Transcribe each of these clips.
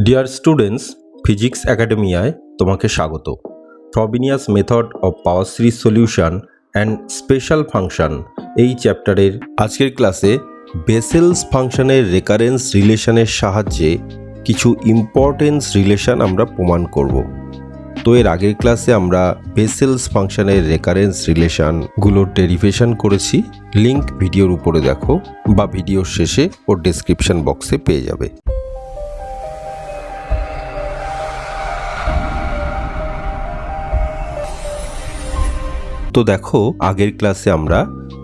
Dear students, physics একাডেমিয়ায় তোমাকে স্বাগত। Frobenius method of power series solution and special function এই চ্যাপ্টারের আজকের ক্লাসে বেসেলস ফাংশনের রেকারেন্স রিলেশনের সাহায্যে কিছু ইম্পর্টেন্স রিলেশন আমরা প্রমাণ করব। তো এর আগের ক্লাসে আমরা বেসেলস ফাংশনের রেকারেন্স রিলেশনগুলোর ডেরিভেশন করেছি। লিঙ্ক ভিডিওর উপরে দেখো বা ভিডিওর শেষে ও ডেসক্রিপশন বক্সে পেয়ে যাবে। তো দেখো, আগের ক্লাসে আমরা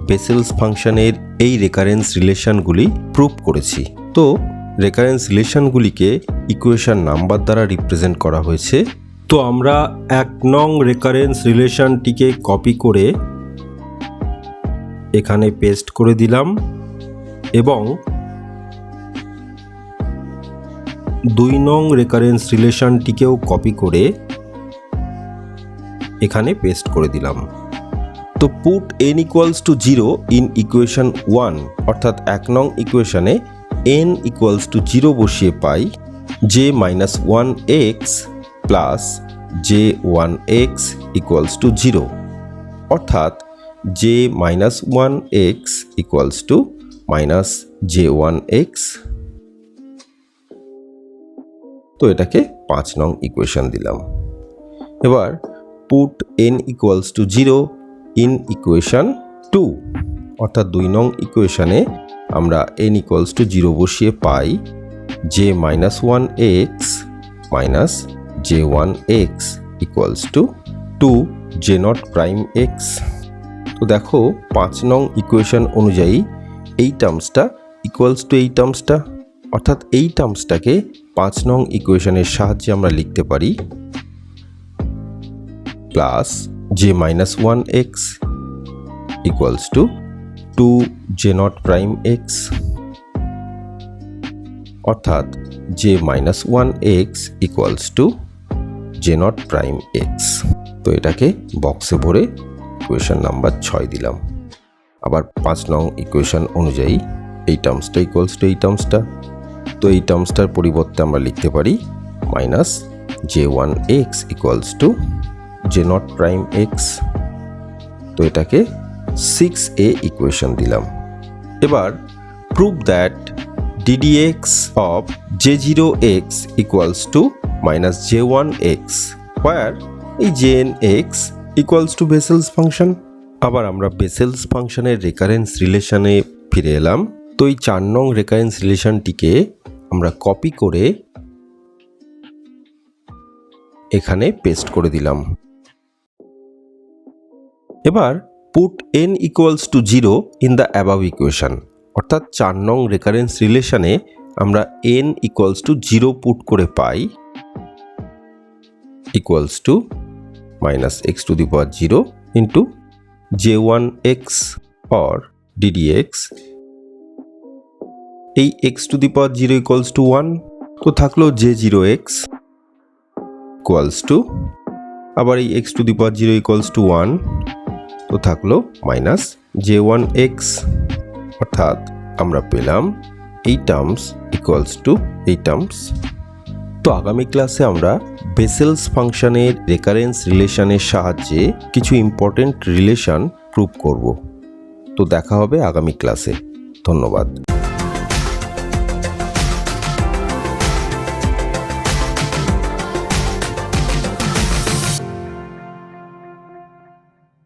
বেসেলস ফাংশনের এই রেকারেন্স রিলেশনগুলি প্রুভ করেছি। তো রেকারেন্স রিলেশনগুলিকে ইকুয়েশন নাম্বার দ্বারা রিপ্রেজেন্ট করা হয়েছে। তো আমরা 1 নং রেকারেন্স রিলেশনটিকে কপি করে এখানে পেস্ট করে দিলাম এবং 2 নং রেকারেন্স রিলেশনটিকেও কপি করে এখানে পেস্ট করে দিলাম। তো put n equals to 0 in equation 1, অর্থাৎ 1 নং ইকুয়েশনে n ইকুয়ালস টু 0 বসিয়ে পাই j-1x plus j1x equals to 0, অর্থাৎ j-1x ইকুয়ালস টু -j1x। তো এটাকে 5 নং ইকুয়েশন দিলাম। এবার put n equals to 0 in equation 2, অর্থাৎ 2 নং ইকুয়েশনে আমরা n ইকুয়ালস টু 0 বসিয়ে পাই j-1x minus j1x equals to 2 j0 prime x। তো দেখো, 5 নং ইকুয়েশন অনুযায়ী এই টার্মসটা ইকুয়ালস টু এই টার্মসটা, অর্থাৎ এই টার্মসটাকে 5 নং ইকুয়েশনের সাহায্যে আমরা লিখতে পারি plus j-1x equals to 2 j0 prime x, অর্থাৎ j-1x equals to j0 prime x। তো এটাকে বক্সে ভরে ইকুয়েশন নাম্বার 6 দিলাম। আবার 5 নং ইকুয়েশন অনুযায়ী এই টার্মসটা ইকুয়ালস টু এই টার্মসটা, তো এই টার্মসটার পরিবর্তে আমরা লিখতে পারি minus j1x equals to j0 prime x। তো এটাকে 6a ইকুয়েশন দিলাম। এবার prove that ddx of j0x equals to -j1x where এই jnx equals to বেসেলস ফাংশন। আবার আমরা বেসেলস ফাংশনের রেকারেন্স রিলেশনে ফিরে এলাম। তো এই 4 নং রেকারেন্স রিলেশনটিকে আমরা কপি করে এখানে পেস্ট করে দিলাম। এবার put n equals to 0 in the above equation, অর্থাৎ 4 নং রেকারেন্স রিলেশনে আমরা n ইকুয়ালস টু 0 পুট করে পাই equals to -x⁴ into j1x or ddx। এই x⁴ ইকুয়ালস টু 1, তো থাকলো j0x ইকুয়ালস টু, আবার এই x⁴ ইকুয়ালস টু 1, তো থাকলো -j1x, অর্থাৎ আমরা পেলাম এই টার্মস ইকুয়ালস টু এই টার্মস। তো আগামী ক্লাসে আমরা বেসেলস ফাংশনের রেকারেন্স রিলেশনের সাহায্যে কিছু ইম্পর্টেন্ট রিলেশন প্রুভ করব। তো দেখা হবে আগামী ক্লাসে। ধন্যবাদ।